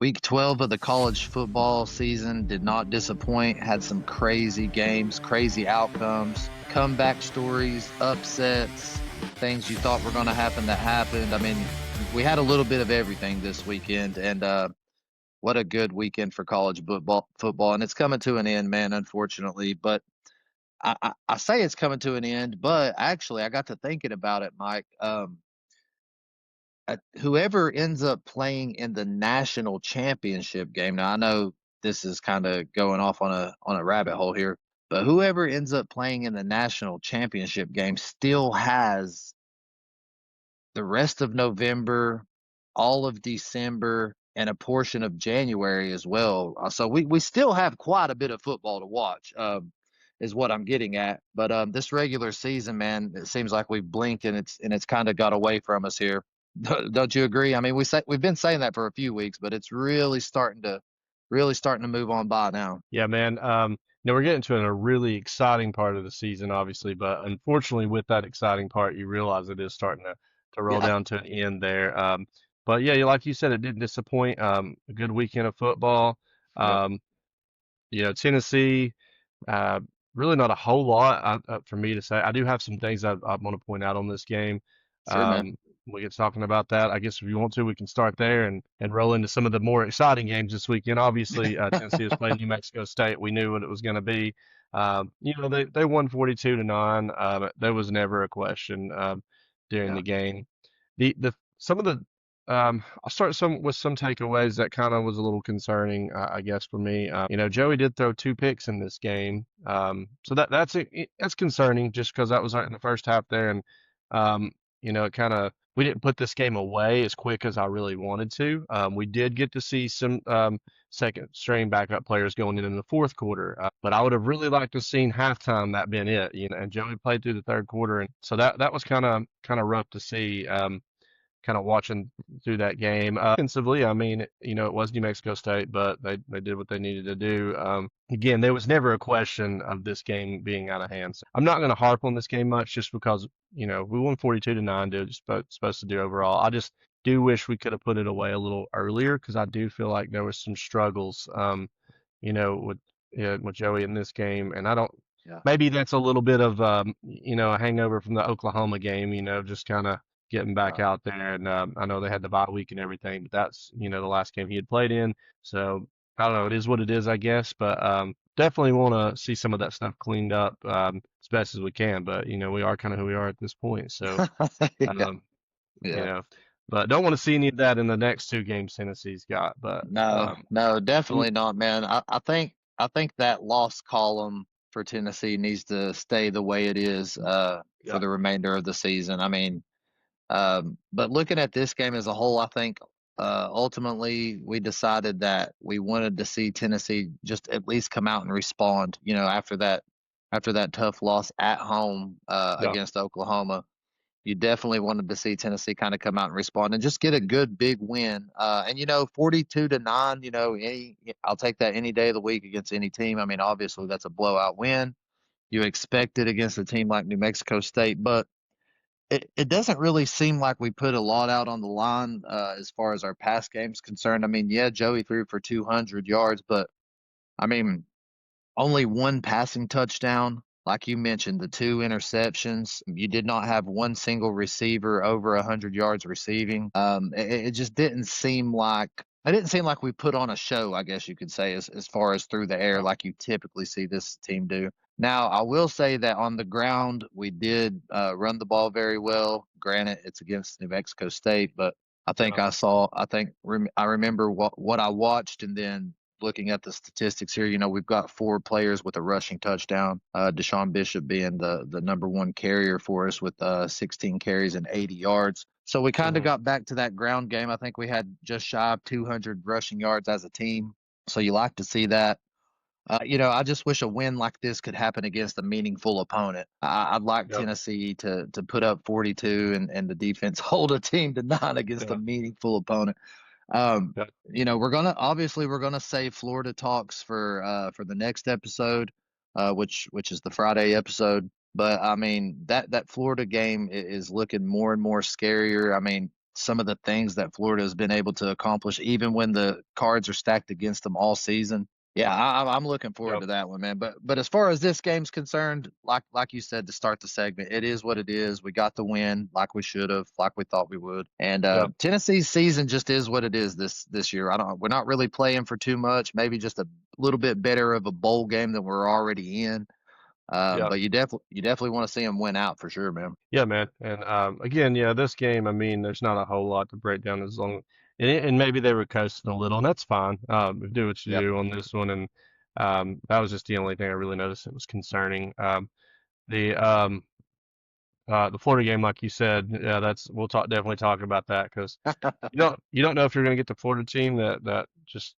Week 12 of the college football season did not disappoint. Had some crazy games, crazy outcomes, comeback stories, upsets, things you thought were going to happen that happened. I mean, we had a little bit of everything this weekend, and what a good weekend for college football. And it's coming to an end, man, unfortunately. But I say it's coming to an end, but actually, I got to thinking about it, Mike. Whoever ends up playing in the national championship game. Now I know this is kind of going off on a rabbit hole here, but whoever ends up playing in the national championship game still has the rest of November, all of December, and a portion of January as well. So we still have quite a bit of football to watch. Is what I'm getting at. But this regular season, man, it seems like we've blinked and it's kind of got away from us here. Don't you agree? I mean, we've been saying that for a few weeks, but it's really starting to move on by now. Yeah, man. We're getting to a really exciting part of the season, obviously, but unfortunately, with that exciting part, you realize it is starting to roll Yeah, down to an end there. But yeah, like you said, it didn't disappoint. A good weekend of football. yep, Um, Tennessee, uh, really not a whole lot for me to say. I do have some things I want to point out on this game. sure, man. We get talking about that. I guess if you want to, we can start there and roll into some of the more exciting games this weekend. Obviously, Tennessee was playing New Mexico State. We knew what it was going to be. They won 42-9. There was never a question during Yeah, the game. The some of the I'll start with some takeaways that kind of was a little concerning, I guess, for me. Joey did throw two picks in this game, so that's concerning just because that was right in the first half there, and it kind of we didn't put this game away as quick as I really wanted to. We did get to see some second string backup players going in the fourth quarter, but I would have really liked to have seen halftime that been it. And Joey played through the third quarter, and so that was kind of rough to see. Kind of watching through that game. Offensively, I mean, it was New Mexico State, but they did what they needed to do. Again, there was never a question of this game being out of hand. So I'm not going to harp on this game much just because, we won 42-9, dude. It's supposed to do overall. I just do wish we could have put it away a little earlier because I do feel like there was some struggles, with with Joey in this game, and I don't. yeah, Maybe that's a little bit of a hangover from the Oklahoma game, just kind of getting back right. out there. And I know they had the bye week and everything, but that's the last game he had played in. So I don't know. It is what it is, I guess. But definitely want to see some of that stuff cleaned up as best as we can. But we are kind of who we are at this point. So Yeah, um, you yeah. know, but don't want to see any of that in the next two games Tennessee's got. But No, no, mm, definitely not, man. I think that loss column for Tennessee needs to stay the way it is for yeah, the remainder of the season. I mean, but looking at this game as a whole, I think ultimately we decided that we wanted to see Tennessee just at least come out and respond, after that tough loss at home yeah, against Oklahoma. You definitely wanted to see Tennessee kind of come out and respond and just get a good big win. And 42-9, I'll take that any day of the week against any team. I mean, obviously that's a blowout win. You expect it against a team like New Mexico State, but it doesn't really seem like we put a lot out on the line as far as our pass game's concerned. I mean, yeah, Joey threw for 200 yards, but I mean, only one passing touchdown. Like you mentioned, the two interceptions. You did not have one single receiver over 100 yards receiving. It just didn't seem like we put on a show, I guess you could say, as far as through the air, yeah, like you typically see this team do. Now, I will say that on the ground, we did run the ball very well. Granted, it's against New Mexico State, but yeah, I remember what I watched, and then looking at the statistics here, we've got four players with a rushing touchdown. Deshaun Bishop being the number one carrier for us with 16 carries and 80 yards. So we kind of hmm got back to that ground game. I think we had just shy of 200 rushing yards as a team. So you like to see that. I just wish a win like this could happen against a meaningful opponent. I'd like yeah, Tennessee to put up 42 and the defense hold a team to 9 against a yeah, meaningful opponent. Um, yeah, we're gonna save Florida talks for the next episode, which is the Friday episode. But I mean that Florida game is looking more and more scarier. I mean, some of the things that Florida has been able to accomplish, even when the cards are stacked against them all season. Yeah, I'm looking forward Yep. to that one, man. But as far as this game's concerned, like you said to start the segment, it is what it is. We got the win, like we should have, like we thought we would. And Yep. Tennessee's season just is what it is this year. I don't. We're not really playing for too much. Maybe just a little bit better of a bowl game than we're already in. Yep. But you definitely want to see them win out for sure, man. Yeah, man. And again, yeah, this game, I mean, there's not a whole lot to break down as long, and maybe they were coasting a little, and that's fine. Do what you Yep. do on this one, and that was just the only thing I really noticed that was concerning. The the Florida game, like you said, yeah, that's we'll definitely talk about that because you don't know if you're going to get the Florida team that just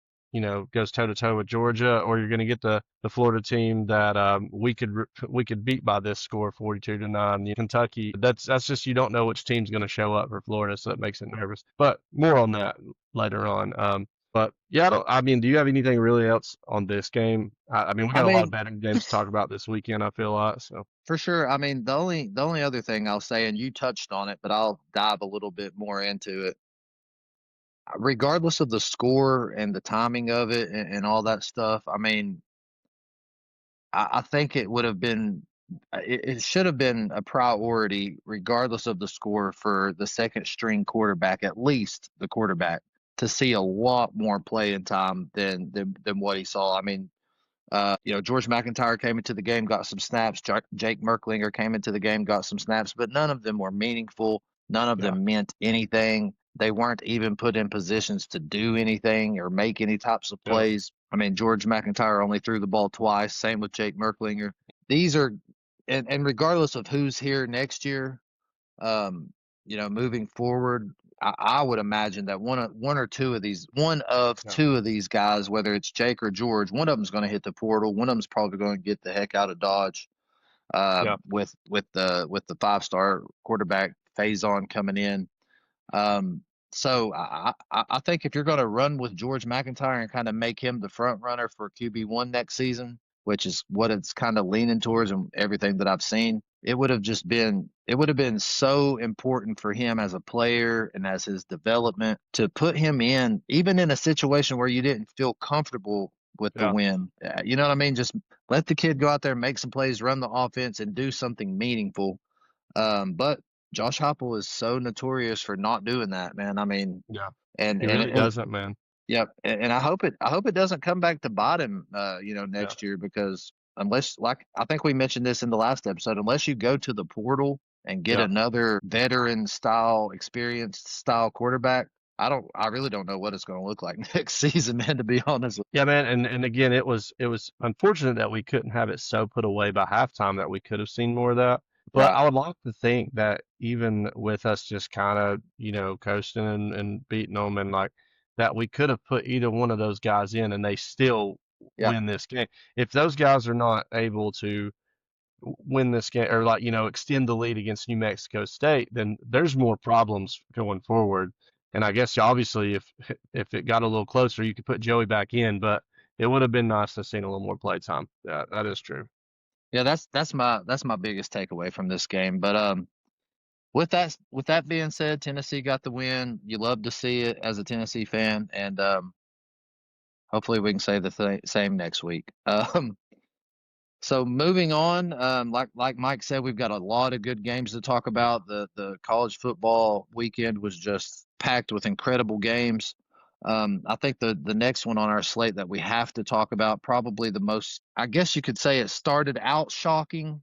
goes toe to toe with Georgia, or you're going to get the Florida team that we could beat by this score 42-9. Kentucky, that's just you don't know which team's going to show up for Florida, so that makes it nervous. But more on that later on. But yeah, I mean, do you have anything really else on this game? I mean, we I got a lot of mean, better games to talk about this weekend. I feel like so. for sure. I mean, the only other thing I'll say, and you touched on it, but I'll dive a little bit more into it. Regardless of the score and the timing of it and all that stuff, I mean, I think it would have been, it should have been a priority, regardless of the score, for the second string quarterback, at least the quarterback, to see a lot more playing time than what he saw. I mean, George McIntyre came into the game, got some snaps. Jake Merklinger came into the game, got some snaps, but none of them were meaningful. None of Yeah, them meant anything. They weren't even put in positions to do anything or make any types of yeah, plays. I mean, George McIntyre only threw the ball twice. Same with Jake Merklinger. These are, and regardless of who's here next year, um, moving forward, I would imagine that one of yeah, two of these guys, whether it's Jake or George, one of them's going to hit the portal. One of them's probably going to get the heck out of Dodge. yeah, With the 5-star quarterback Faison coming in. So I think if you're going to run with George McIntyre and kind of make him the front runner for QB1 next season, which is what it's kind of leaning towards and everything that I've seen, it would have been so important for him as a player and as his development to put him in, even in a situation where you didn't feel comfortable with the yeah. win. You know what I mean? Just let the kid go out there, make some plays, run the offense, and do something meaningful. But Josh Heupel is so notorious for not doing that, man. I mean, Yeah. and He and really and doesn't, man. yep, and I hope it doesn't come back to bite him, Yeah. next year because unless, like I think we mentioned this in the last episode, unless you go to the portal and get Yeah. another veteran style, experienced style quarterback, I really don't know what it's going to look like next season, man. To be honest, Yeah, man, and again, it was unfortunate that we couldn't have it so put away by halftime that we could have seen more of that. But right? I would like to think that even with us just kind of, coasting and beating them and like that we could have put either one of those guys in and they still Yeah. win this game. If those guys are not able to win this game or like extend the lead against New Mexico State, then there's more problems going forward. And I guess obviously if it got a little closer, you could put Joey back in, but it would have been nice to see a little more play time. Yeah, that is true. Yeah, that's my biggest takeaway from this game. But with that being said, Tennessee got the win. You love to see it as a Tennessee fan, and hopefully we can say the same next week. So moving on, like Mike said, we've got a lot of good games to talk about. The college football weekend was just packed with incredible games. I think the next one on our slate that we have to talk about, probably the most, I guess you could say, it started out shocking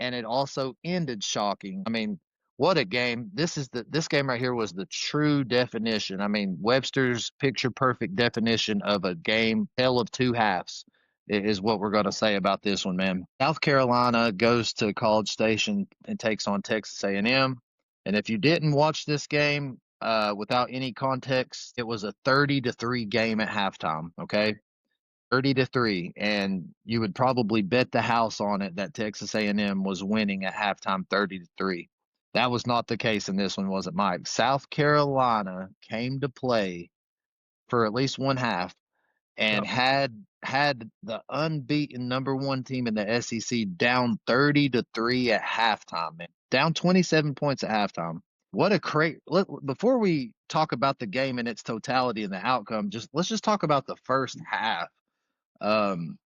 and it also ended shocking. I mean, what a game. This game right here was the true definition. I mean, Webster's picture perfect definition of a game, tale of two halves, is what we're going to say about this one, man. South Carolina goes to College Station and takes on Texas A&M. And if you didn't watch this game without any context, it was a 30-3 game at halftime, okay? 30-3, and you would probably bet the house on it that Texas A&M was winning at halftime 30-3. That was not the case in this one, was it, Mike? South Carolina came to play for at least one half and Yep. had the unbeaten number one team in the SEC down 30-3 at halftime, man. Down 27 points at halftime. what a before we talk about the game in its totality and the outcome, let's just talk about the first half. Um,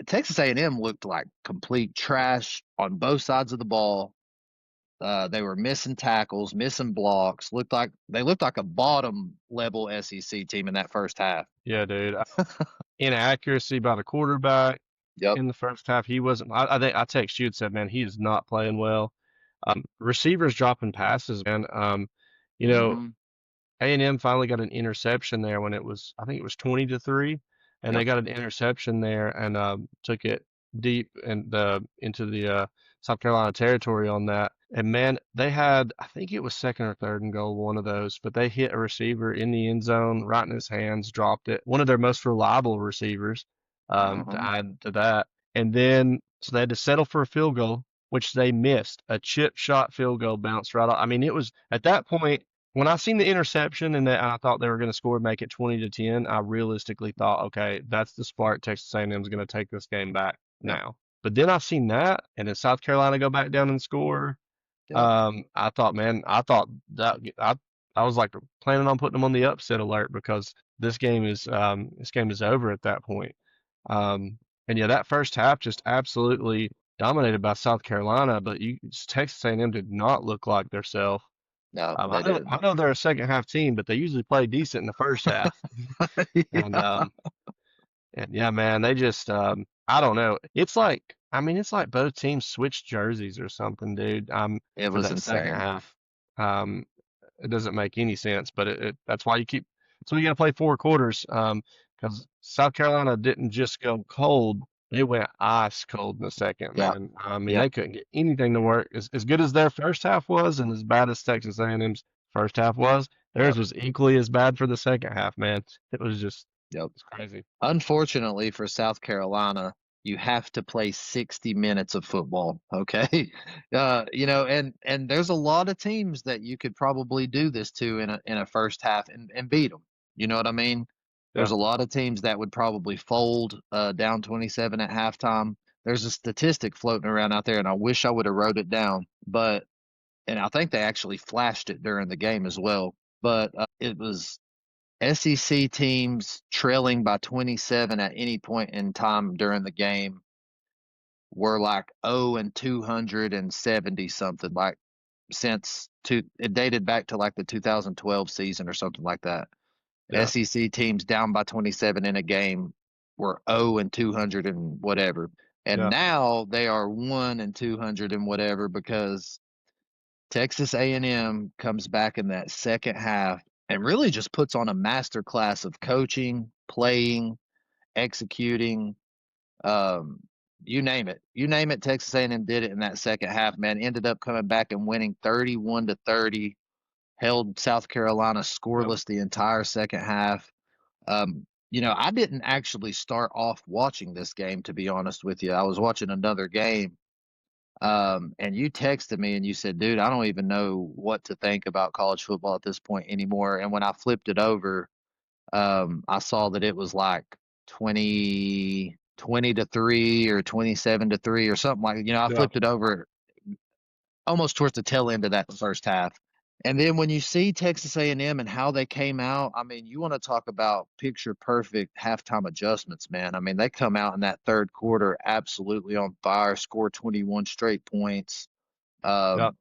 Texas A&M looked like complete trash on both sides of the ball. They were missing tackles, missing blocks. Looked like a bottom level SEC team in that first half. Yeah, dude. Inaccuracy by the quarterback Yep. in the first half. He wasn't. I think I text you and said, man, he is not playing well. Receivers dropping passes, man. You know, Hmm. A&M finally got an interception there when it was, I think it was 20-3, and they Yep. got an interception there and took it deep and into the South Carolina territory on that. And man, they had, I think it was second or third and goal, one of those, but they hit a receiver in the end zone, right in his hands, dropped it. One of their most reliable receivers to Hmm. add to that. And then, so they had to settle for a field goal, which they missed. A chip shot field goal bounced right off. I mean, it was at that point when I seen the interception and that I thought they were going to score, make it 20-10, I realistically thought, okay, that's the spark. Texas A&M is going to take this game back Yep. now. But then I seen that, and then South Carolina go back down and score. Yep. I thought, man, I thought that I was like planning on putting them on the upset alert because this game is over at that point. Um, and yeah, that first half just absolutely dominated by South Carolina, but Texas A&M did not look like theirself. No, they didn't. I know they're a second half team, but they usually play decent in the first half. And Yeah. and yeah, man, they just I don't know. It's like I mean, it's like both teams switched jerseys or something, dude. It For was that second insane. half. Um, it doesn't make any sense, but that's why that's why you got to play 4 quarters. Because South Carolina didn't just go cold, they went ice cold in the second, Yeah. man. I mean, Yep. they couldn't get anything to work. As good as their first half was, and as bad as Texas A&M's first half was, theirs Yep. was equally as bad for the second half, man. It was just Yep. it's crazy. Unfortunately for South Carolina, you have to play 60 minutes of football. Okay. And there's a lot of teams that you could probably do this to in a first half and beat them. You know what I mean? There's Yeah, a lot of teams that would probably fold down 27 at halftime. There's a statistic floating around out there, and I wish I would have wrote it down, and I think they actually flashed it during the game as well. But it was SEC teams trailing by 27 at any point in time during the game were like 0 and 270 something, like it dated back to like the 2012 season or something like that. yeah, SEC teams down by 27 in a game were 0 and 200 and whatever. And yeah, now they are 1 and 200 and whatever because Texas A&M comes back in that second half and really just puts on a master class of coaching, playing, executing, um, you name it. You name it, Texas A&M did it in that second half, man. Ended up coming back and winning 31-30, held South Carolina yeah, scoreless the entire second half. I didn't actually start off watching this game, to be honest with you. I was watching another game. And you texted me and you said, dude, I don't even know what to think about college football at this point anymore. And when I flipped it over, I saw that it was like 20-3 or 27-3 or something I yeah, flipped it over almost towards the tail end of that first half. And then when you see Texas A&M and M and how they came out, I mean, you want to talk about picture perfect halftime adjustments, man. I mean, they come out in that third quarter absolutely on fire, score 21 straight points. yeah. Um,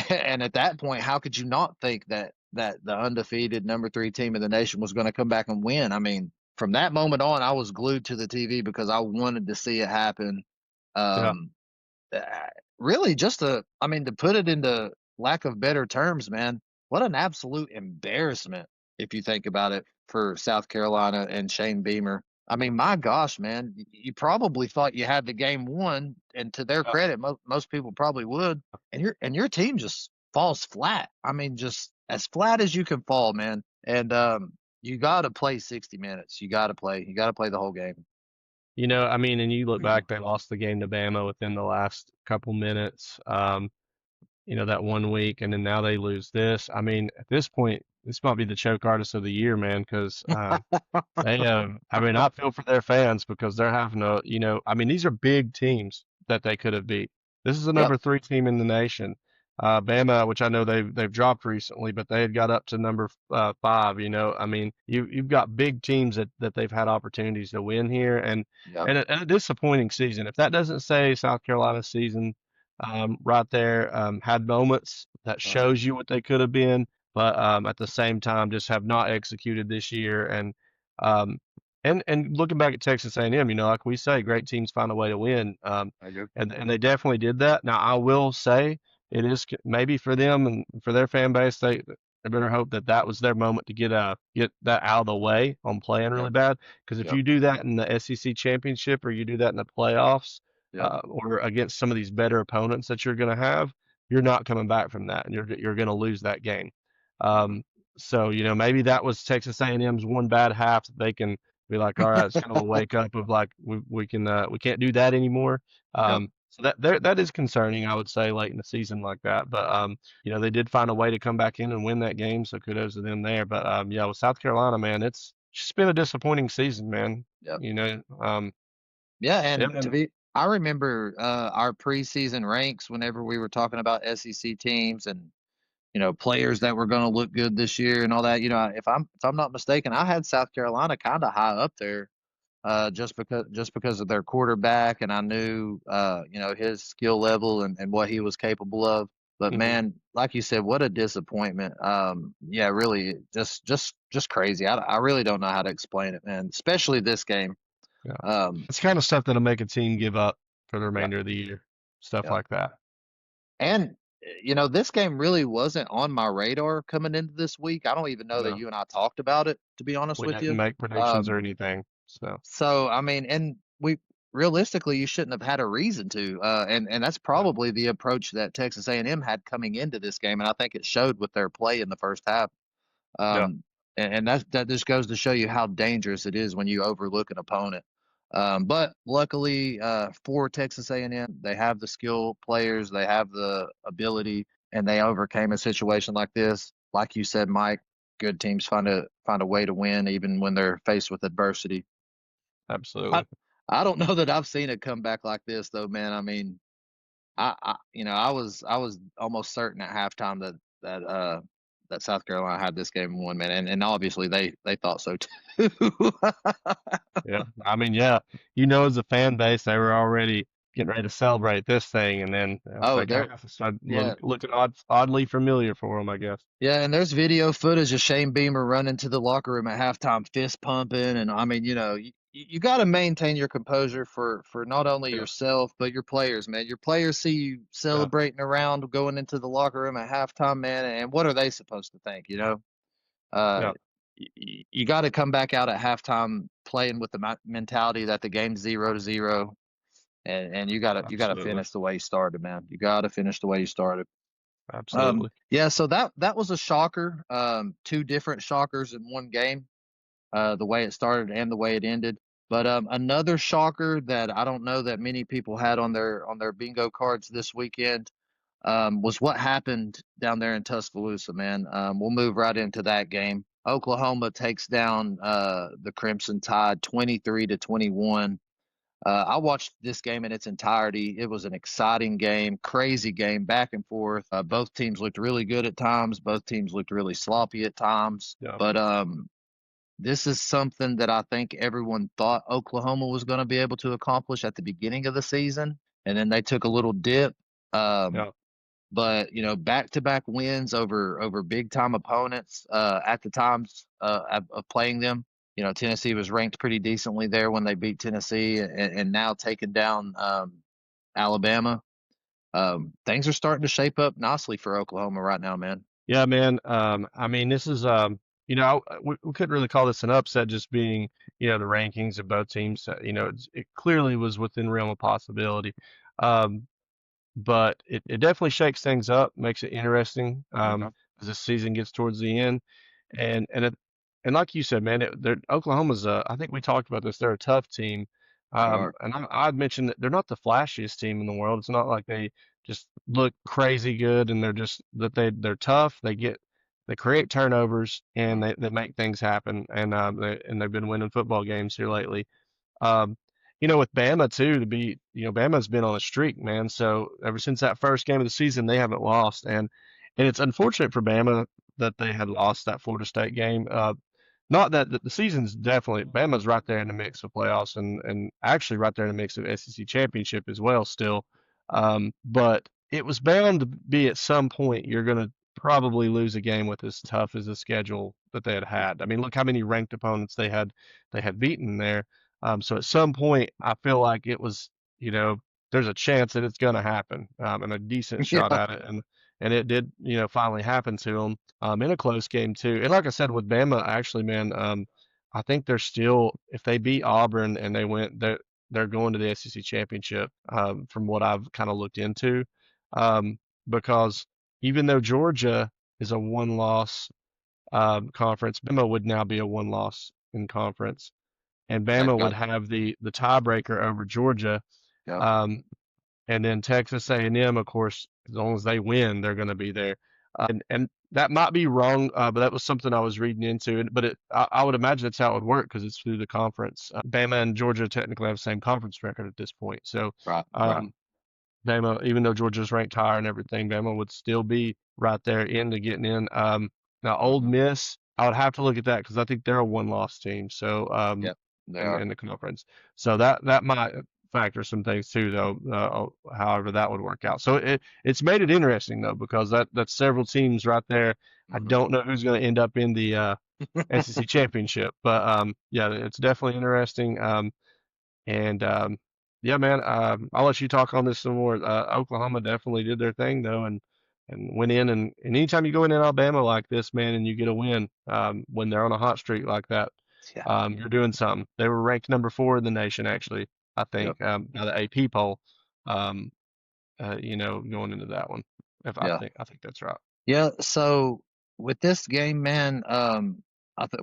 and at that point, how could you not think that the undefeated number 3 team in the nation was going to come back and win? I mean, from that moment on, I was glued to the TV because I wanted to see it happen. Yeah. Um, uh, Really, I mean, to put it into lack of better terms, man, what an absolute embarrassment if you think about it for South Carolina and Shane Beamer. I mean, my gosh, man, you probably thought you had the game won, and to their Yeah. credit, most people probably would, and your team just falls flat. I mean, just as flat as you can fall, man. And you got to play 60 minutes. You got to play the whole game. I mean, and you look back, they lost the game to Bama within the last couple minutes. That one week, and then now they lose this. I mean, at this point, this might be the choke artist of the year, man, because they have. I mean, I feel for their fans because they're having I mean, these are big teams that they could have beat. This is the Yep. number 3 team in the nation. Bama, which I know they've dropped recently, but they had got up to number 5. I mean, you've got big teams that they've had opportunities to win here, and Yep. and a disappointing season. If that doesn't say South Carolina's season, right there, had moments that Uh-huh. shows you what they could have been, but at the same time just have not executed this year, um, and looking back at Texas A&M, like we say, great teams find a way to win, I do. and they definitely did that. Now I will say it is maybe for them and for their fan base, they better hope that that was their moment to get that out of the way on playing really Yep. bad. Because if Yep. you do that in the SEC championship or you do that in the playoffs, Yep. or against some of these better opponents that you're going to have, you're not coming back from that, and you're going to lose that game. Hmm. Um, so maybe that was Texas A&M's one bad half that they can be like, all right, it's kind of a wake up of like we can't do that anymore. Yep. So that is concerning, I would say, late in the season like that. But they did find a way to come back in and win that game, so kudos to them there. But yeah, with South Carolina, man, it's just been a disappointing season, man. Yep. You know, um, Yeah, yeah, and man, I remember our preseason ranks whenever we were talking about SEC teams and players that were going to look good this year and all that. If I'm not mistaken, I had South Carolina kind of high up there, just because of their quarterback, and I knew his skill level and what he was capable of. But hmm man, like you said, what a disappointment. Yeah, really, just crazy. I really don't know how to explain it, man. Especially this game. yeah, Um, it's kind of stuff that'll make a team give up for the yeah, remainder of the year, stuff yeah. like that. And this game really wasn't on my radar coming into this week. I don't even know that No, you and I talked about it, to be honest we with didn't you. make predictions or Um, anything, so so I mean, and we realistically, you shouldn't have had a reason to. And that's yeah, probably the approach that Texas A&M had coming into this game, and I think it showed with their play in the first half. yeah, Um, and that just goes to show you how dangerous it is when you overlook an opponent. But luckily for Texas A&M, they have the skill players, they have the ability, and they overcame a situation like this. Like you said, Mike, good teams find a way to win even when they're faced with adversity. I absolutely. I don't know that I've seen a comeback like this though, man. I mean, I was almost certain at halftime that South Carolina had this game won, man, and obviously they thought so too. Yeah, I mean, yeah, as a fan base, they were already getting ready to celebrate this thing, and then Oh, second there, half it started yeah, looking oddly familiar for them, I guess. yeah, and there's video footage of Shane Beamer running to the locker room at halftime, fist pumping, and I mean, you got to maintain your composure for not only Yeah, yourself but your players, man. Your players see you yeah, celebrating around going into the locker room at halftime, man, and what are they supposed to think, Uh, yeah, you got to come back out at halftime playing with the mentality that the game's 0-0, and you gotta absolutely, finish the way you started, man. You gotta finish the way you started. absolutely. Yeah, so that was a shocker. Two different shockers in one game. The way it started and the way it ended. But another shocker that I don't know that many people had on their bingo cards this weekend was what happened down there in Tuscaloosa, man. We'll move right into that game. Oklahoma takes down the Crimson Tide 23-21. I watched this game in its entirety. It was an exciting game, crazy game, back and forth. Both teams looked really good at times. Both teams looked really sloppy at times. Yeah, But this is something that I think everyone thought Oklahoma was going to be able to accomplish at the beginning of the season, and then they took a little dip. Um, yeah, but back-to-back wins over big-time opponents at the times of playing them. Tennessee was ranked pretty decently there when they beat Tennessee, and now taking down Alabama. Things are starting to shape up nicely for Oklahoma right now, man. yeah, man. I mean, this is we couldn't really call this an upset, just being the rankings of both teams. It clearly was within realm of possibility. Um, but it definitely shakes things up, makes it interesting Okay. as the season gets towards the end. And like you said, man, Oklahoma's I think we talked about this. They're a tough team, They are. and I'd mentioned that they're not the flashiest team in the world. It's not like they just look crazy good, and they're just that they're tough. They create turnovers and Mhm. they make things happen, and they've been winning football games here lately. Um, with Bama too, Bama's been on a streak, man. So ever since that first game of the season, they haven't lost, and it's unfortunate for Bama that they had lost that Florida State game. Not that the season's definitely Bama's right there in the mix of playoffs and actually right there in the mix of SEC championship as well still. But it was bound to be at some point you're going to probably lose a game with as tough as the schedule that they had had. I mean, look how many ranked opponents they had beaten there. So at some point, I feel like it was, there's a chance that it's going to happen, and a decent shot Yeah, at it, and it did, finally happen to them, in a close game too. And like I said with Bama, actually, man, I think they're still, if they beat Auburn and they're going to the SEC championship, from what I've kind of looked into, um, because even though Georgia is a one-loss conference, Bama would now be a one-loss in conference, and they've Bama would got have the tiebreaker over Georgia. yeah, Um, and then Texas A&M, of course, as long as they win, they're going to be there. And that might be wrong, but that was something I was reading into. But I would imagine that's how it would work because it's through the conference. Bama and Georgia technically have the same conference record at this point. So right, right. um, Bama, even though Georgia's ranked higher and everything, Bama would still be right there into getting in. Now, Ole Hmm. Miss, I would have to look at that because I think they're a one-loss team. So Yep, they in are. in the conference, so that might factor some things too, though. However, that would work out. So it's made it interesting though because that's several teams right there. I Hmm. don't know who's going to end up in the SEC championship, but yeah, it's definitely interesting. And yeah, man, I'll let you talk on this some more. Oklahoma definitely did their thing though, and went in and anytime you go in Alabama like this, man, and you get a win, when they're on a hot streak like that, Yeah, you're doing something. They were ranked number 4 in the nation, actually, I yep, think, by the AP poll. Um, going into that one, if yeah, I think that's right. yeah. So with this game, man,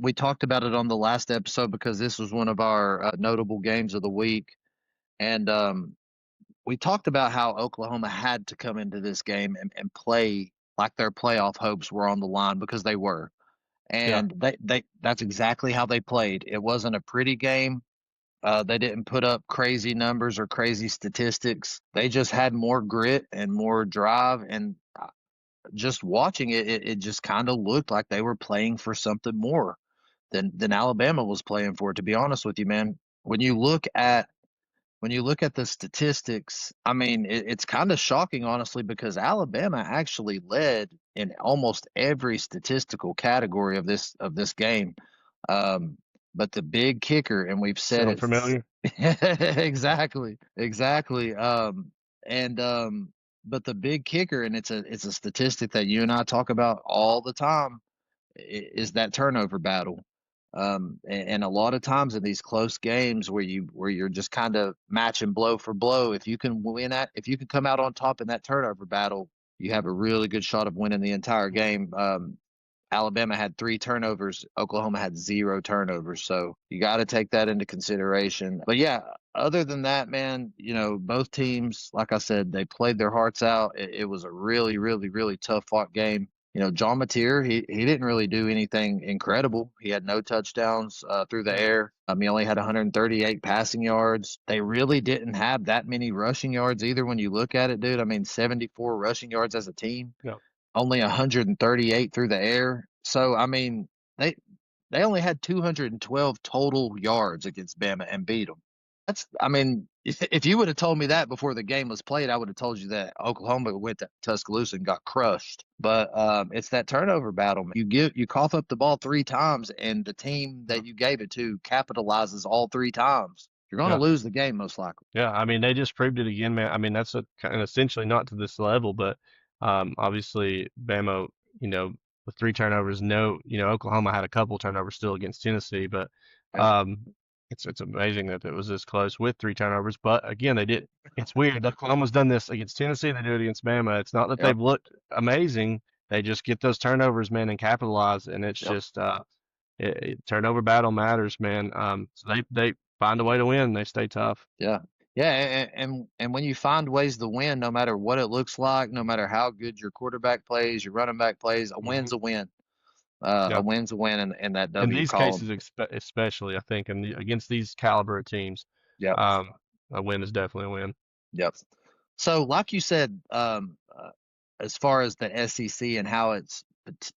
we talked about it on the last episode because this was one of our notable games of the week, and we talked about how Oklahoma had to come into this game and play like their playoff hopes were on the line because they were. Yeah, And that's exactly how they played. It wasn't a pretty game. They didn't put up crazy numbers or crazy statistics. They just had more grit and more drive. And just watching it just kind of looked like they were playing for something more than Alabama was playing for. To be honest with you, man, when you look at the statistics, I mean, it's kind of shocking, honestly, because Alabama actually led in almost every statistical category of this game. Um, but the big kicker, and we've said sound it familiar? exactly, exactly. And but the big kicker, and it's a statistic that you and I talk about all the time, is that turnover battle. And a lot of times in these close games where you're just kind of matching blow for blow, if you can come out on top in that turnover battle, you have a really good shot of winning the entire game. Alabama had 3 turnovers. Oklahoma had 0 turnovers. So you got to take that into consideration. But yeah, other than that, man, both teams, like I said, they played their hearts out. It was a really, really, really tough fought game. John Mateer, he didn't really do anything incredible. He had no touchdowns through the Yeah, air. He only had 138 passing yards. They really didn't have that many rushing yards either when you look at it, dude. I mean, 74 rushing yards as a team, yeah, only 138 through the air. So I mean, they they only had 212 total yards against Bama and beat them. I mean, if you would have told me that before the game was played, I would have told you that Oklahoma went to Tuscaloosa and got crushed. But it's that turnover battle, man. You cough up the ball 3 times, and the team yeah, that you gave it to capitalizes all 3 times. You're going to yeah. lose the game most likely. Yeah, I mean, they just proved it again, man. I mean, that's a kind of essentially not to this level, but obviously Bama, you know, with 3 turnovers, no, Oklahoma had a couple turnovers still against Tennessee, but Yeah, um, it's amazing that it was this close with 3 turnovers. But again, they did. It's weird. Oklahoma's done this against Tennessee. They do it against Bama. It's not that yep, they've looked amazing. They just get those turnovers, man, and capitalize. And it's yep. just turnover battle matters, man. So they find a way to win. They stay tough. Yeah. Yeah, and when you find ways to win, no matter what it looks like, no matter how good your quarterback plays, your running back plays, a Hmm. win's a win. A Yeah. win's a win in that In W these column. cases, especially, I think, and against these caliber of teams. Yep. Um, a win is definitely a win. Yep. So, like you said, as far as the SEC and how it's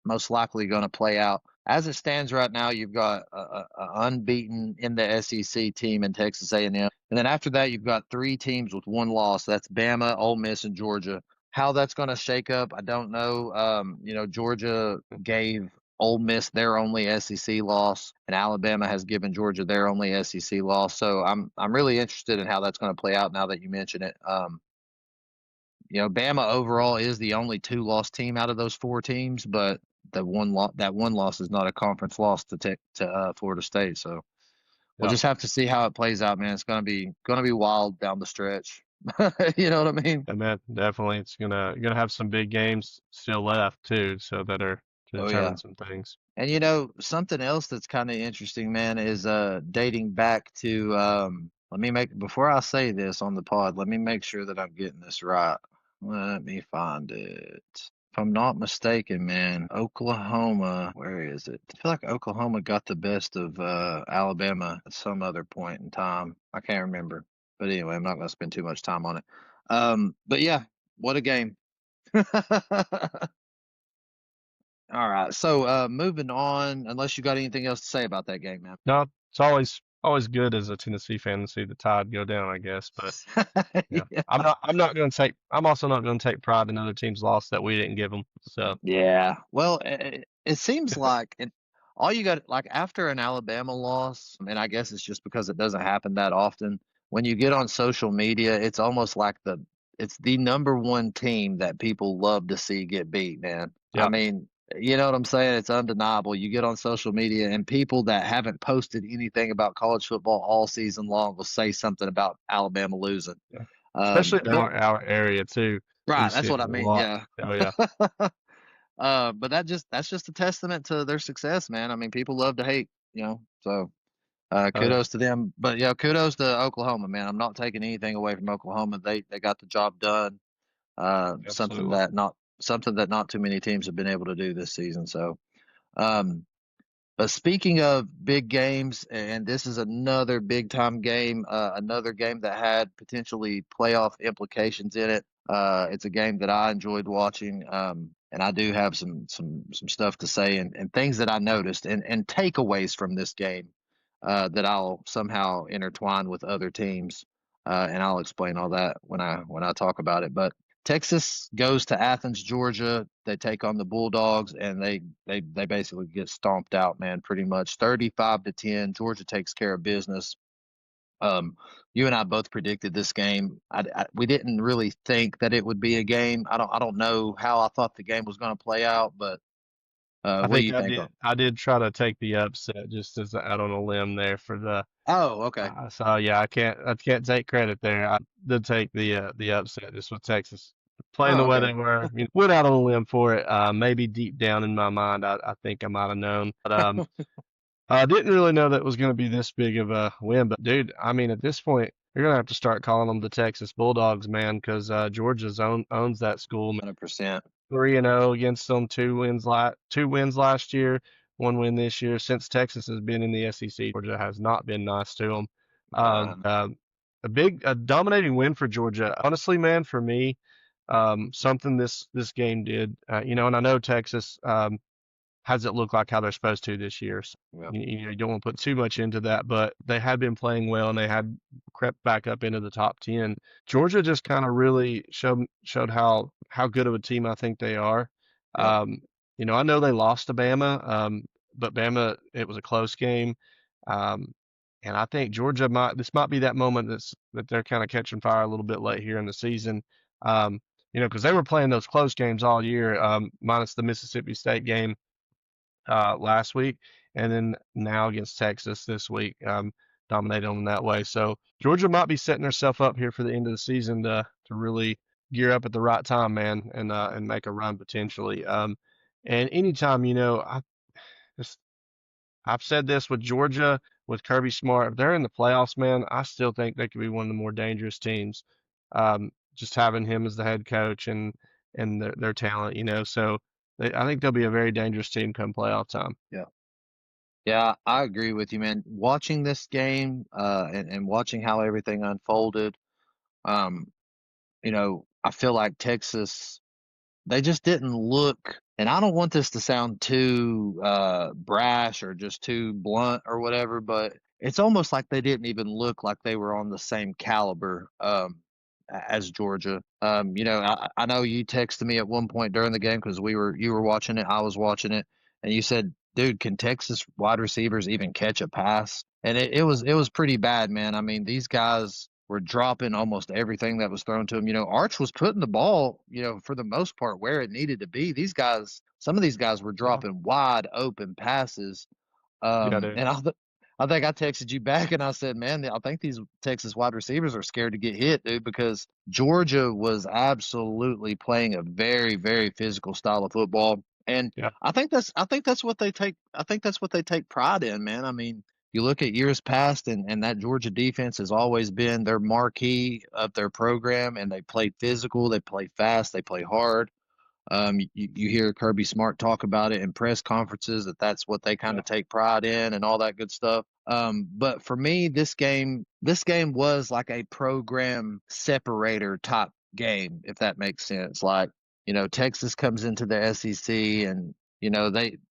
most likely going to play out, as it stands right now, you've got a unbeaten in the SEC team in Texas A&M, and then after that, you've got three teams with one loss. That's Bama, Ole Miss, and Georgia. How that's going to shake up, I don't know. Georgia gave Ole Miss their only SEC loss, and Alabama has given Georgia their only SEC loss. So I'm really interested in how that's going to play out now that you mention it. Bama overall is the only two-loss team out of those four teams, but that one loss is not a conference loss to Florida State. So we'll Yeah, just have to see how it plays out, man. It's gonna be wild down the stretch. You know what I mean? and that definitely it's gonna have some big games still left too, so that are to Oh yeah. determine some things. And something else that's kind of interesting, man, is dating back to let me make before I say this on the pod, let me make sure that I'm getting this right. Let me find it. If I'm not mistaken, man, Oklahoma, where is it? I feel like Oklahoma got the best of Alabama at some other point in time. I can't remember. But anyway, I'm not going to spend too much time on it. But yeah, what a game. All right. So moving on, unless you got anything else to say about that game, man. No, it's always good as a Tennessee fan to see the Tide go down, I guess. But yeah, Yeah. I'm also not going to take pride in other teams' loss that we didn't give them. So Yeah. Well, it seems like all you got, like after an Alabama loss, and I guess it's just because it doesn't happen that often. When you get on social media, it's almost like it's the number one team that people love to see get beat, man. I yeah, mean, you know what I'm saying? It's undeniable. You get on social media and people that haven't posted anything about college football all season long will say something about Alabama losing. yeah, especially in But our area too. We right, that's see it what a I mean. lot. Yeah. Oh yeah, But that's just a testament to their success, man. I mean, people love to hate, So oh yeah, kudos to them. But yeah, kudos to Oklahoma, man. I'm not taking anything away from Oklahoma. They got the job done. Something absolutely. that not too many teams have been able to do this season. So um but speaking of big games, and this is another big time game, another game that had potentially playoff implications in it. It's a game that I enjoyed watching, and I do have some stuff to say and things that I noticed and takeaways from this game that I'll somehow intertwine with other teams, and I'll explain all that when I talk about it. But Texas goes to Athens, Georgia. They take on the Bulldogs, and they basically get stomped out, man. Pretty much 35-10. Georgia takes care of business. Um, you and I both predicted this game. We didn't really think that it would be a game. I don't know how I thought the game was going to play out, but I what do think you think? I did try to take the upset just as out on a limb there for the. Oh, okay. So yeah, I can't take credit there. I did take the upset just with Texas playing the Oh, way okay. they were. Went out on a limb for it. Maybe deep down in my mind, I think I might have known, but I didn't really know that was going to be this big of a win. But dude, I mean, at this point, you're gonna have to start calling them the Texas Bulldogs, man, because Georgia's owns that school. 100%. 3-0 against them, two wins last year, one win this year. Since Texas has been in the SEC, Georgia has not been nice to them. Right. A dominating win for Georgia. Honestly, man, for me, something this game did, and I know Texas hasn't looked like how they're supposed to this year. So, Yep. you don't want to put too much into that, but they had been playing well and they had crept back up into the top 10. Georgia just kind of really showed how good of a team I think they are. Yep. Um, I know they lost to Bama, but Bama it was a close game. Um, and I think Georgia might be that moment that they're kind of catching fire a little bit late here in the season. Um, because they were playing those close games all year, minus the Mississippi State game last week, and then now against Texas this week, dominated them that way. So Georgia might be setting herself up here for the end of the season to really gear up at the right time, man, and make a run potentially. And anytime, just, I've said this with Georgia, with Kirby Smart, if they're in the playoffs, man, I still think they could be one of the more dangerous teams. Just having him as the head coach and their talent, so I think they'll be a very dangerous team come playoff time. Yeah. Yeah, I agree with you, man. Watching this game, and watching how everything unfolded, um, I feel like Texas, they just didn't look, and I don't want this to sound too brash or just too blunt or whatever, but it's almost like they didn't even look like they were on the same caliber as Georgia. I know you texted me at one point during the game because you were watching it, I was watching it, and you said, "Dude, can Texas wide receivers even catch a pass?" And it was pretty bad, man. I mean, these guys were dropping almost everything that was thrown to him. Arch was putting the ball, for the most part where it needed to be. Some of these guys were Yeah. dropping wide open passes. Yeah, dude. And I think I texted you back and I said, man, I think these Texas wide receivers are scared to get hit, dude, because Georgia was absolutely playing a very, very physical style of football. And Yeah. I think that's what they take pride in, man. I mean, you look at years past and that Georgia defense has always been their marquee of their program, and they play physical, they play fast, they play hard. You hear Kirby Smart talk about it in press conferences that that's what they kind Yeah. of take pride in and all that good stuff. But for me, this game was like a program separator type game, if that makes sense. Like, Texas comes into the SEC and,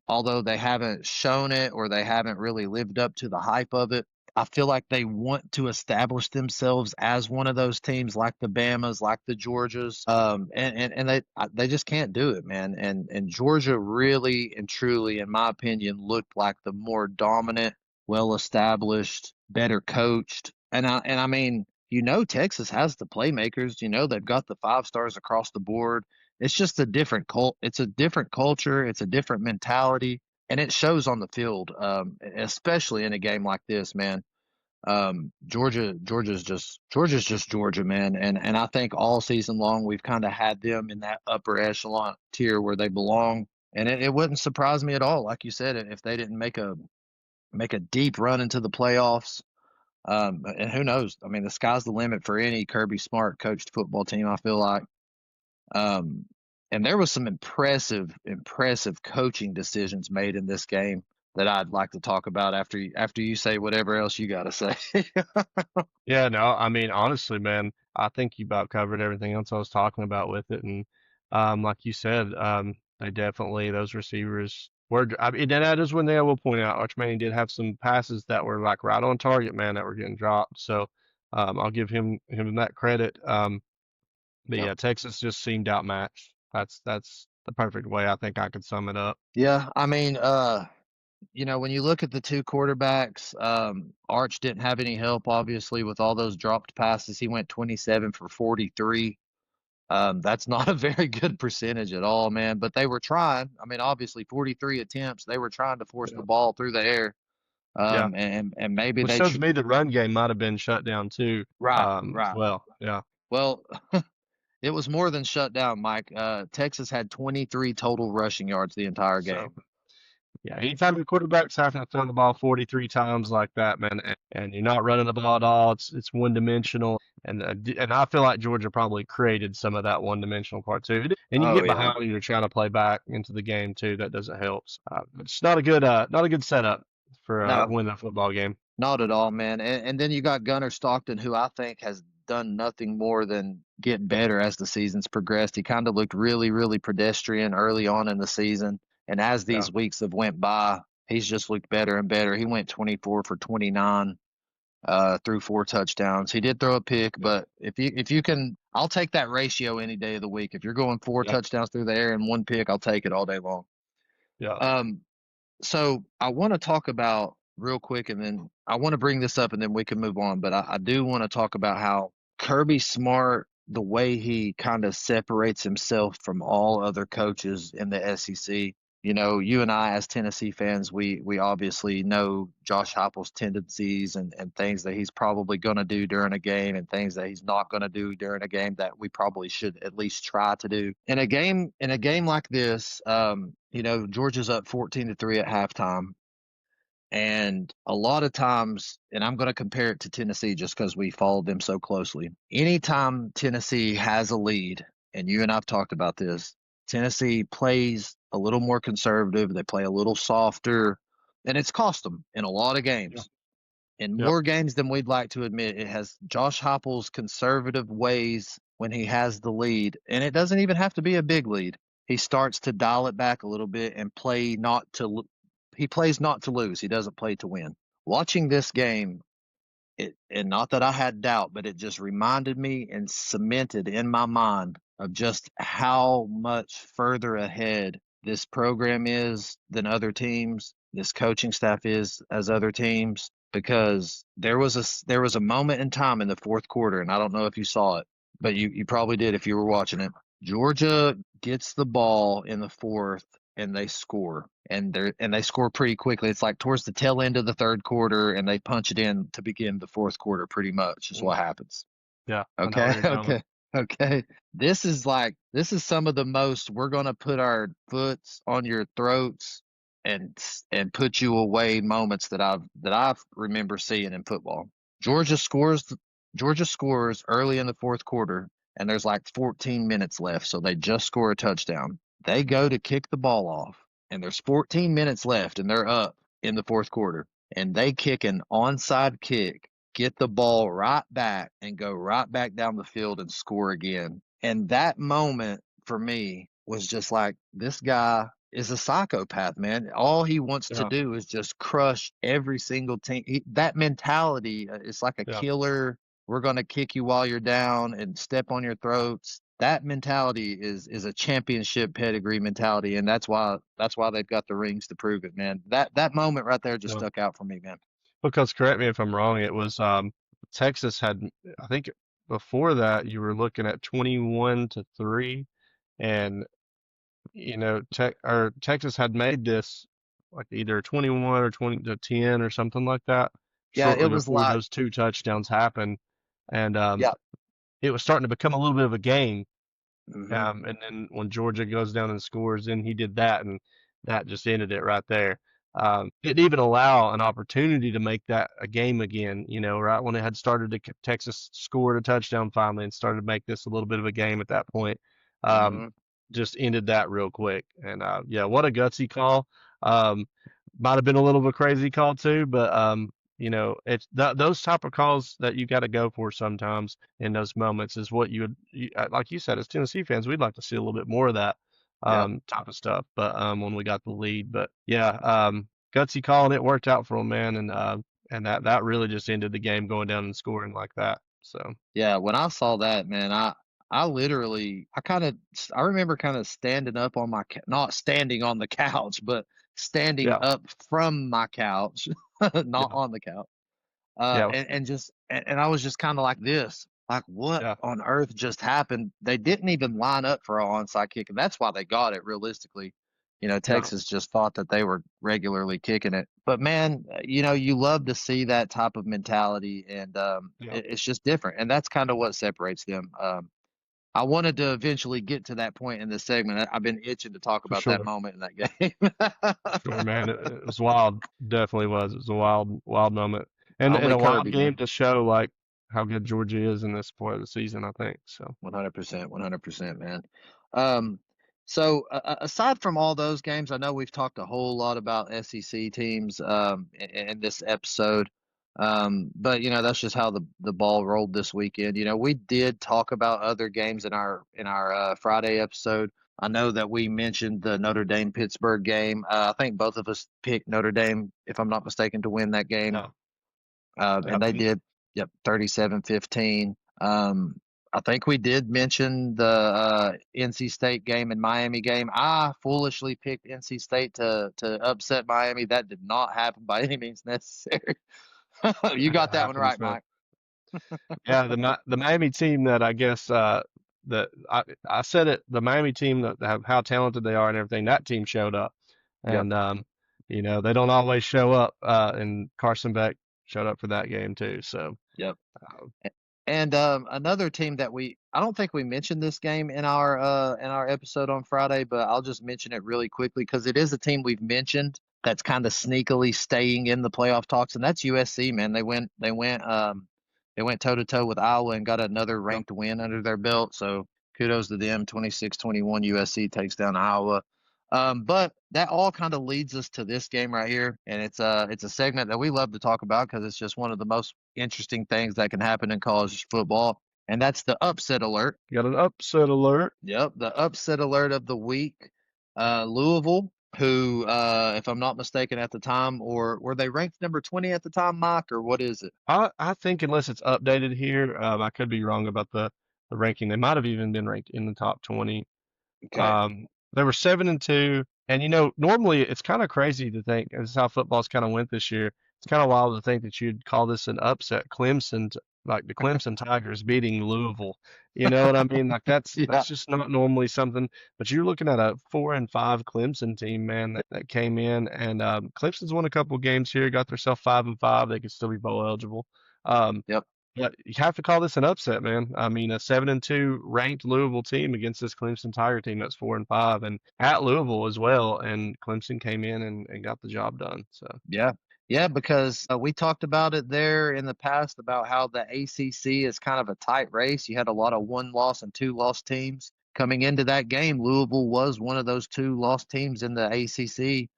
although they haven't shown it or they haven't really lived up to the hype of it, I feel like they want to establish themselves as one of those teams, like the Bamas, like the Georgias, and they just can't do it, man. And Georgia really and truly, in my opinion, looked like the more dominant, well established, better coached, and I mean, Texas has the playmakers. They've got the five stars across the board. It's just a different cult. It's a different culture. It's a different mentality, and it shows on the field, especially in a game like this, man. Georgia's just Georgia, man, and I think all season long we've kind of had them in that upper echelon tier where they belong, and it wouldn't surprise me at all, like you said, if they didn't make a deep run into the playoffs. And who knows? I mean, the sky's the limit for any Kirby Smart coached football team, I feel like. Um, and there was some impressive coaching decisions made in this game that I'd like to talk about after you say whatever else you got to say. Yeah, no, I mean, honestly, man, I think you about covered everything else I was talking about with it. And like you said, they definitely, those receivers were, I mean, and that is when they, I will point out, Arch Manning did have some passes that were like right on target, man, that were getting dropped. So I'll give him that credit. But Yep. yeah, Texas just seemed outmatched. That's the perfect way I think I could sum it up. Yeah, I mean, when you look at the two quarterbacks, Arch didn't have any help, obviously, with all those dropped passes. He went 27 for 43. That's not a very good percentage at all, man. But they were trying. I mean, obviously, 43 attempts. They were trying to force the Yeah. ball through the air. Yeah. And maybe Which shows me the run game might have been shut down too, right, as right. well. Yeah. Well, it was more than shut down, Mike. Texas had 23 total rushing yards the entire So. game. Yeah, anytime your quarterback's having to throw the ball 43 times like that, man, and you're not running the ball at all, it's one dimensional, and I feel like Georgia probably created some of that one dimensional part too. And you Oh get yeah. behind and you're trying to play back into the game too. That doesn't help. So, it's not a good setup for No, winning a football game. not at all, man. And then you got Gunnar Stockton, who I think has done nothing more than get better as the season's progressed. He kind of looked really, really pedestrian early on in the season, and as Yeah, these weeks have went by, he's just looked better and better. He went 24 for 29, threw four touchdowns. He did throw a pick, yeah, but if you can, I'll take that ratio any day of the week. If you're going four yeah, touchdowns through the air and one pick, I'll take it all day long. yeah, Um, so I want to talk about real quick, and then I want to bring this up, and then we can move on. But I do want to talk about how Kirby Smart, the way he kind of separates himself from all other coaches in the SEC. You and I, as Tennessee fans, we obviously know Josh Heupel's tendencies and things that he's probably going to do during a game and things that he's not going to do during a game that we probably should at least try to do in a game like this. Georgia's up 14-3 at halftime. And a lot of times, and I'm going to compare it to Tennessee just because we followed them so closely. Anytime Tennessee has a lead, and you and I've talked about this, Tennessee plays a little more conservative. They play a little softer. and it's cost them in a lot of Yeah. games. In Yep. more games than we'd like to admit, it has Josh Heupel's conservative ways when he has the lead, and it doesn't even have to be a big lead. He starts to dial it back a little bit and play not to. He plays not to lose. He doesn't play to win. Watching this game, and not that I had doubt, but it just reminded me and cemented in my mind of just how much further ahead this program is than other teams, this coaching staff is as other teams, because there was a moment in time in the fourth quarter, and I don't know if you saw it, but you probably did if you were watching it. Georgia gets the ball in the fourth and they score, and they score pretty quickly. It's like towards the tail end of the third quarter, and they punch it in to begin the fourth quarter. Pretty much is Mm. what happens. Yeah. I know Okay, where you're going. okay. This is some of the most we're gonna put our foots on your throats and and put you away moments that I remember seeing in football. Georgia scores Georgia scores early in the fourth quarter, and there's like 14 minutes left, so they just score a touchdown. They go to kick the ball off, and there's 14 minutes left, and they're up in the fourth quarter, and they kick an onside kick, get the ball right back, and go right back down the field and score again. And that moment for me was just like, this guy is a psychopath, man. All he wants to Yeah. do is just crush every single team. That mentality, it's like a Yeah. killer. We're going to kick you while you're down and step on your throats. That mentality is a championship pedigree mentality, and that's why they've got the rings to prove it, man. That moment right there just Yeah. stuck out for me, man. Because correct me if I'm wrong, it was Texas had I think before that you were looking at 21-3, and Texas had made this like either 21 or 20-10 or something like that Yeah, it shortly was before like, those two touchdowns happened, and yeah. it was starting to become a little bit of a game. Hmm. And then when Georgia goes down and scores, then he did that, and that just ended it right there. Didn't even allow an opportunity to make that a game again. Right when it had started to, Texas scored a touchdown finally and started to make this a little bit of a game at that point. Um, Hmm. just ended that real quick. And yeah, what a gutsy call. Um, might have been a little bit crazy call too, but it's those type of calls that you got to go for sometimes in those moments is what like you said, as Tennessee fans, we'd like to see a little bit more of that Yep. type of stuff. But when we got the lead, but yeah, gutsy call and it worked out for him, man, and that really just ended the game going down and scoring like that. So Yeah, when I saw that, man, I literally I remember kind of standing up on not standing on the couch, but standing yeah, up from my couch, not yeah, on the couch. yeah, And I was just kind of like this, like what yeah, on earth just happened? They didn't even line up for an onside kick, and that's why they got it. Realistically, yeah, Texas just thought that they were regularly kicking it. But man, you love to see that type of mentality, and yeah, it's just different, and that's kind of what separates them. I wanted to eventually get to that point in this segment. I've been itching to talk for about that sure. moment in that For game. sure, man. It was wild. Definitely was. It was a wild, wild moment, and Only a wild Kirby, game man. to show like how good Georgia is in this part of the season. I think so. 100%, 100%, man. Um, so aside from all those games, I know we've talked a whole lot about SEC teams in this episode. But that's just how the ball rolled this weekend. We did talk about other games in our Friday episode. I know that we mentioned the Notre Dame Pittsburgh game. I think both of us picked Notre Dame, if I'm not mistaken, to win that game. Yeah, And yeah, they did. Yep, 37-15. I think we did mention the NC State game and Miami game. I foolishly picked NC State to upset Miami. That did not happen by any means necessary. You it got that one happens, right, man. Mike. Yeah, the Miami team that I guess that I said it. The Miami team that have how talented they are and everything. That team showed up, Yep. and they don't always show up. And Carson Beck showed up for that game too. So Yep. uh, And another team that I don't think we mentioned this game in our episode on Friday, but I'll just mention it really quickly because it is a team we've mentioned that's kind of sneakily staying in the playoff talks, and that's USC, man. They went toe to toe with Iowa and got another yeah, ranked win under their belt. So kudos to them. 26-21 USC takes down Iowa. But that all kind of leads us to this game right here, and it's a segment that we love to talk about because it's just one of the most interesting things that can happen in college football, and that's the upset alert. Got an upset alert. Yep, the upset alert of the week. Louisville, who, if I'm not mistaken, at the time, or were they ranked number 20 at the time, Mike, or what is it? I think unless it's updated here, I could be wrong about the ranking. They might have even been ranked in the top 20. Okay. They were 7-2, and normally it's kind of crazy to think this is how football's kind of went this year. It's kind of wild to think that you'd call this an upset. Like the Clemson Tigers beating Louisville. You know what I mean? Like that's Yeah. just not normally something. But you're looking at a 4-5 Clemson team, man, that came in, and Clemson's won a couple games here, got themselves 5-5. They could still be bowl eligible. Um, Yep. but you have to call this an upset, man. I mean, a 7-2 ranked Louisville team against this Clemson Tiger team that's 4-5, and at Louisville as well. And Clemson came in and got the job done. So Yeah. Yeah, because we talked about it there in the past about how the ACC is kind of a tight race. You had a lot of one loss and two loss teams coming into that game. Louisville was one of those two lost teams in the ACC.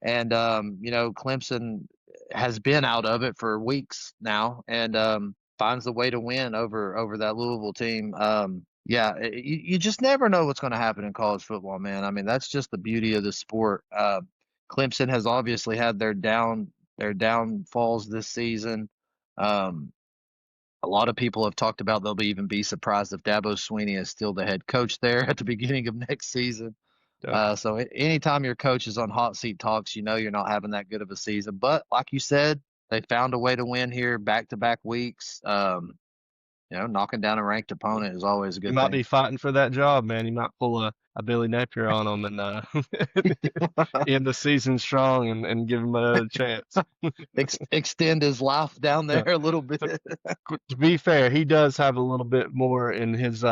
And Clemson has been out of it for weeks now, and finds a way to win over that Louisville team. Yeah, you just never know what's going to happen in college football, man. I mean, that's just the beauty of the sport. Clemson has obviously had their downfalls this season. Um, a lot of people have talked about they'll even be surprised if Dabo Swinney is still the head coach there at the beginning of next season. yeah, Anytime your coach is on hot seat talks, you know you're not having that good of a season. But like you said, they found a way to win here back to back weeks. Knocking down a ranked opponent is always a you good might thing. be fighting for that job, man. You might pull a Billy Napier on them and end the season strong and give him another chance. Extend his life down there Yeah. a little bit. To be fair, he does have a little bit more in his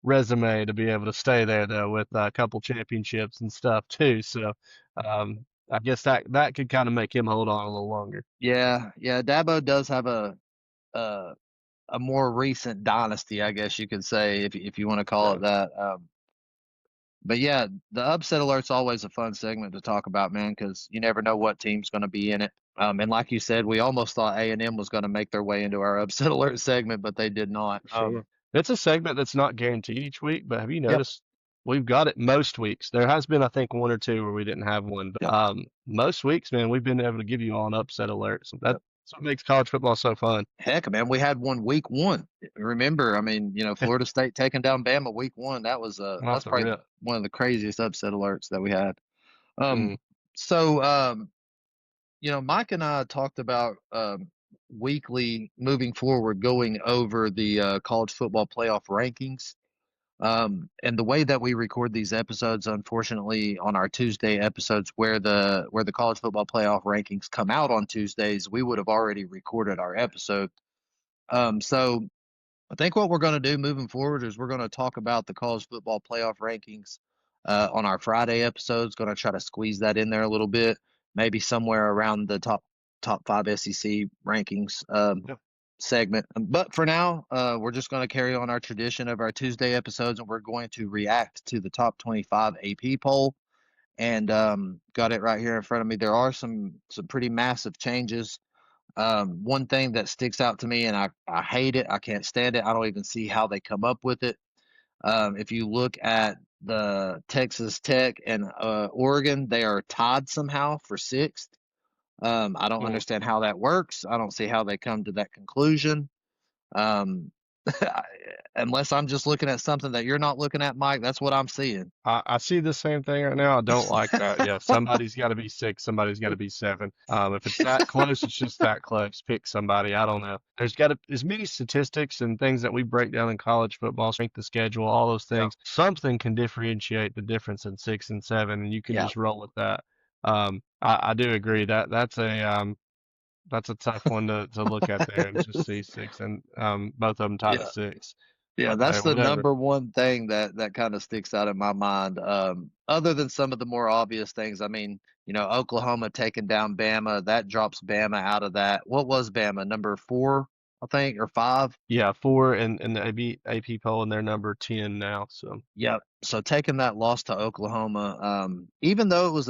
resume to be able to stay there though, with a couple championships and stuff too. So I guess that could kind of make him hold on a little longer. Yeah, yeah. Dabo does have a a more recent dynasty, I guess you could say, if you want to call Yeah. it that. But yeah, the upset alert's always a fun segment to talk about, man, because you never know what team's going to be in it. And like you said, we almost thought A&M was going to make their way into our upset alert segment, but they did not. Sure. It's a segment that's not guaranteed each week, but have you Yep, noticed we've got it most weeks? There has been, I think, one or two where we didn't have one, but yep, most weeks, man, we've been able to give you all an upset alert. So that's yep. what makes college football so fun. Heck, man, we had one week one. Remember, I mean, Florida State taking down Bama week one. Off That's the probably rip. one of the craziest upset alerts that we had. Mm, So Mike and I talked about weekly moving forward, going over the college football playoff rankings. And the way that we record these episodes, unfortunately, on our Tuesday episodes, where the college football playoff rankings come out on Tuesdays, we would have already recorded our episode. So I think what we're going to do moving forward is we're going to talk about the college football playoff rankings on our Friday episodes. Going to try to squeeze that in there a little bit, maybe somewhere around the top five SEC rankings yeah. segment. But for now, we're just going to carry on our tradition of our Tuesday episodes, and we're going to react to the top 25 AP poll. And got it right here in front of me. There are some pretty massive changes. One thing that sticks out to me, and I hate it, I can't stand it. I don't even see how they come up with it. If you look at the Texas Tech and Oregon, they are tied somehow for sixth. I don't Mm. understand how that works. I don't see how they come to that conclusion. Um, unless I'm just looking at something that you're not looking at, Mike, that's what I'm seeing. I see the same thing right now. I don't like that. Yeah, somebody's got to be six. Somebody's got to be seven. If it's that close, it's just that close. Pick somebody. I don't know. There's got to as many statistics and things that we break down in college football, strength of schedule, all those Yeah, things. Something can differentiate the difference in six and seven, and you can yeah. just roll with that. I do agree that that's a tough one to look at there and just see six and both of them tied at Yeah. six. Yeah, But that's hey, the whatever. number one thing that kind of sticks out in my mind. Other than some of the more obvious things, I mean, Oklahoma taking down Bama, that drops Bama out of that. What was Bama? Number four? I think, or five. Yeah, 4 and the AP poll, and they're number 10 now. So Yep. So taking that loss to Oklahoma, even though it was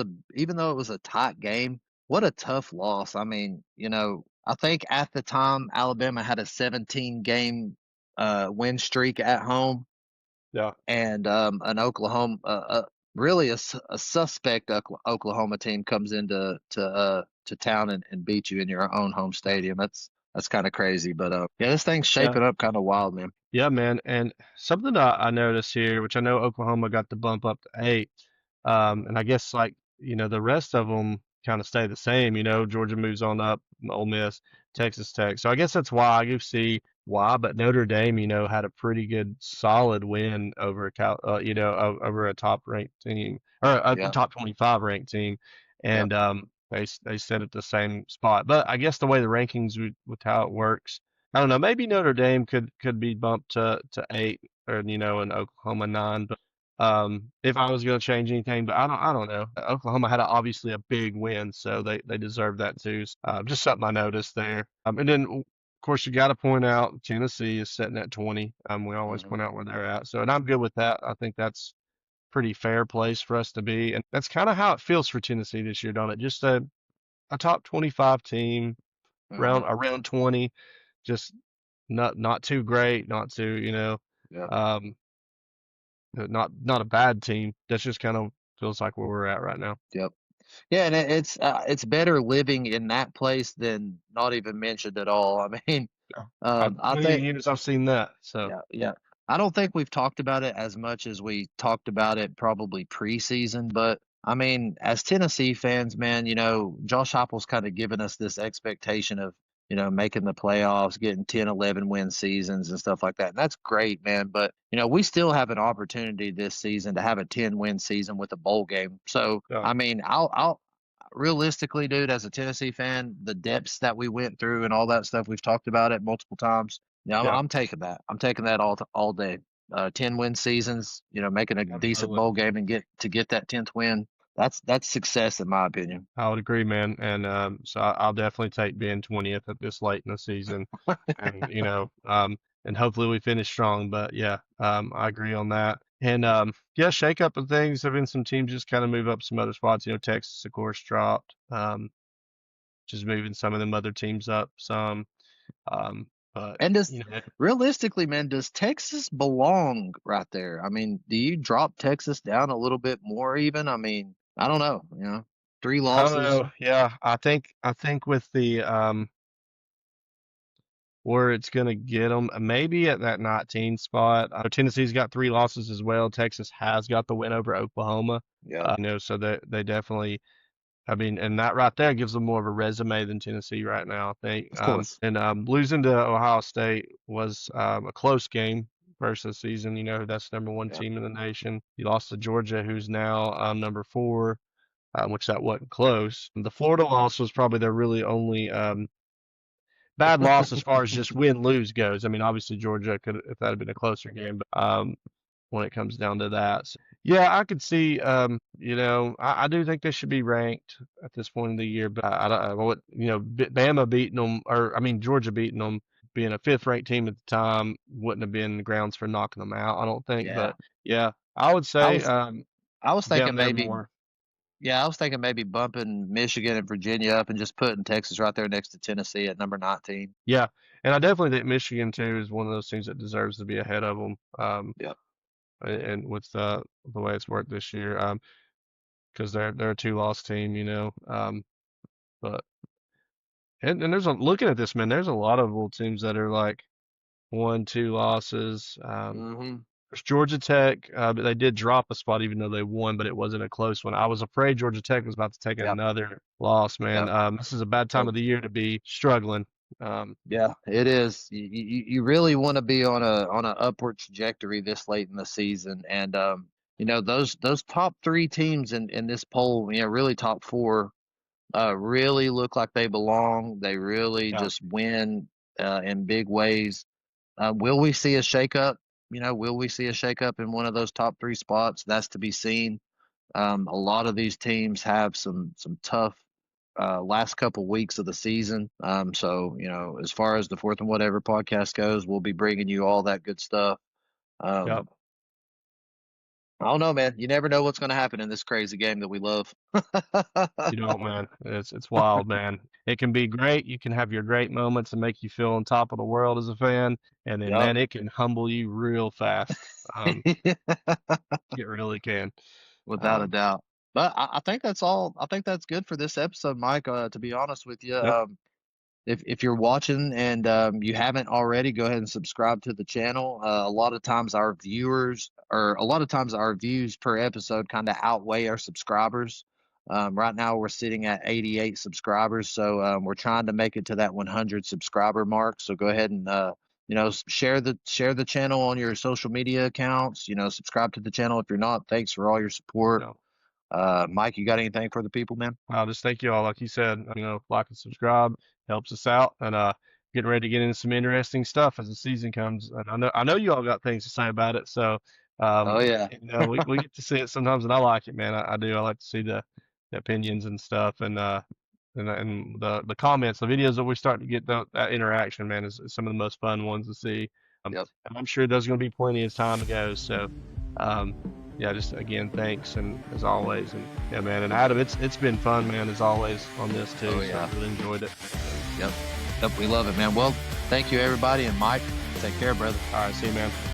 a tight game, what a tough loss. I mean, I think at the time Alabama had a 17 game win streak at home, yeah, and an Oklahoma, really a suspect Oklahoma team comes into to town and beat you in your own home stadium. That's kind of crazy, but yeah, this thing's yeah. shaping up kind of wild, man. Yeah, man. And something that I noticed here, which I know Oklahoma got the bump up to 8, and I guess like, the rest of them kind of stay the same. Georgia moves on up, Ole Miss, Texas Tech. So I guess that's why I do see why. But Notre Dame, had a pretty good, solid win over over a top ranked team or a Yeah, top 25 ranked team, yeah, and they set at the same spot. But I guess the way the rankings with how it works. I don't know. Maybe Notre Dame could be bumped to 8, or and Oklahoma 9. But if I was going to change anything, but I don't know. Oklahoma had obviously a big win, so they deserve that too. Just something I noticed there. And then of course you got to point out Tennessee is sitting at 20. We always hmm point out where they're at, so and I'm good with that. I think that's pretty fair place for us to be, and that's kind of how it feels for Tennessee this year, don't it? Just a top 25 team, hmm around 20, just not too great, not too, yeah, um, not a bad team. That's just kind of feels like where we're at right now. yep. Yeah, and it's better living in that place than not even mentioned at all. I mean, Yeah. I 20 think years I've seen that. So yeah, yeah. I don't think we've talked about it as much as we talked about it probably preseason, but I mean, as Tennessee fans, man, Josh Heupel's kind of given us this expectation of, making the playoffs, getting 10, 11 win seasons and stuff like that. And that's great, man. But, we still have an opportunity this season to have a 10 win season with a bowl game. So, yeah, I mean, I'll realistically, dude, as a Tennessee fan, the depths that we went through and all that stuff, we've talked about it multiple times. Yeah, I'm, yeah, I'm taking that. I'm taking that all day. 10 win seasons, making a decent absolutely. bowl game and get that 10th win. That's success in my opinion. I would agree, man. And so I'll definitely take being 20th at this late in the season, and and hopefully we finish strong. But yeah, I agree on that. And yeah, shake up of things. Have been some teams just kind of move up some other spots. Texas, of course, dropped. Just moving some of them other teams up some. But And you know, realistically, man, does Texas belong right there? I mean, do you drop Texas down a little bit more even? I mean, I don't know, three I don't losses. know. Yeah, I think with the where it's gonna get them, maybe at that 19 spot. Tennessee's got 3 losses as well. Texas has got the win over Oklahoma. Yeah, So they definitely. I mean, and that right there gives them more of a resume than Tennessee right now, I think. of course. And losing to Ohio State was a close game versus season. That's number one Yeah. team in the nation. You lost to Georgia, who's now number 4, which that wasn't close. The Florida loss was probably their really only bad loss as far as just win lose goes. I mean, obviously Georgia could, if that had been a closer game, but when it comes down to that. So, yeah, I could see. I do think they should be ranked at this point in the year, but I don't. What Bama beating them, or I mean Georgia beating them, being a fifth ranked team at the time, wouldn't have been grounds for knocking them out. I don't think, Yeah. but yeah, I would I say was I was down thinking there maybe more. Yeah, I was thinking maybe bumping Michigan and Virginia up and just putting Texas right there next to Tennessee at number 19. Yeah, and I definitely think Michigan too is one of those teams that deserves to be ahead of them. Yeah. And with the way it's worked this year, because they're a 2 loss team, but and there's looking at this, man, there's a lot of little teams that are like 1, 2 losses. hmm There's Georgia Tech, but they did drop a spot even though they won, but it wasn't a close one. I was afraid Georgia Tech was about to take Yep. another loss, man. Yep. This is a bad time Yep. of the year to be struggling. Um, Yeah, it is. You really want to be on a upward trajectory this late in the season, and those top three teams in this poll, really top four, really look like they belong. They really yeah, just win in big ways. Will we see a shakeup? Will we see a shakeup in one of those top three spots? That's to be seen. A lot of these teams have some tough last couple weeks of the season. So as far as the Fourth and Whatever podcast goes, we'll be bringing you all that good stuff. Yep. Um, I don't know, man. You never know what's going to happen in this crazy game that we love. You don't, man. It's wild, man. It can be great. You can have your great moments and make you feel on top of the world as a fan, and then Yep. man, it can humble you real fast. It really can. Without a Um, doubt. But I think that's all. I think that's good for this episode, Mike. To be honest with you, yep. if you're watching and you haven't already, go ahead and subscribe to the channel. A lot of times our views per episode kind of outweigh our subscribers. Right now we're sitting at 88 subscribers, so we're trying to make it to that 100 subscriber mark. So go ahead and share the channel on your social media accounts. Subscribe to the channel if you're not. Thanks for all your support. No. Mike, you got anything for the people, man? I'll just thank you all. Like you said, like and subscribe helps us out, and getting ready to get into some interesting stuff as the season comes. And I know you all got things to say about it. So, Oh yeah. we get to see it sometimes, and I like it, man. I do. I like to see the opinions and stuff, and the comments, the videos that we start to get that interaction, man, is some of the most fun ones to see. Yep. And I'm sure there's going to be plenty of time to go. So, um, yeah, just again, thanks, and as always, and yeah, man, and Adam, it's been fun, man, as always on this Oh too. So yeah. I really enjoyed it. So, Yep. Yep. We love it, man. Well, thank you, everybody, and Mike, take care, brother. all right, see you, man.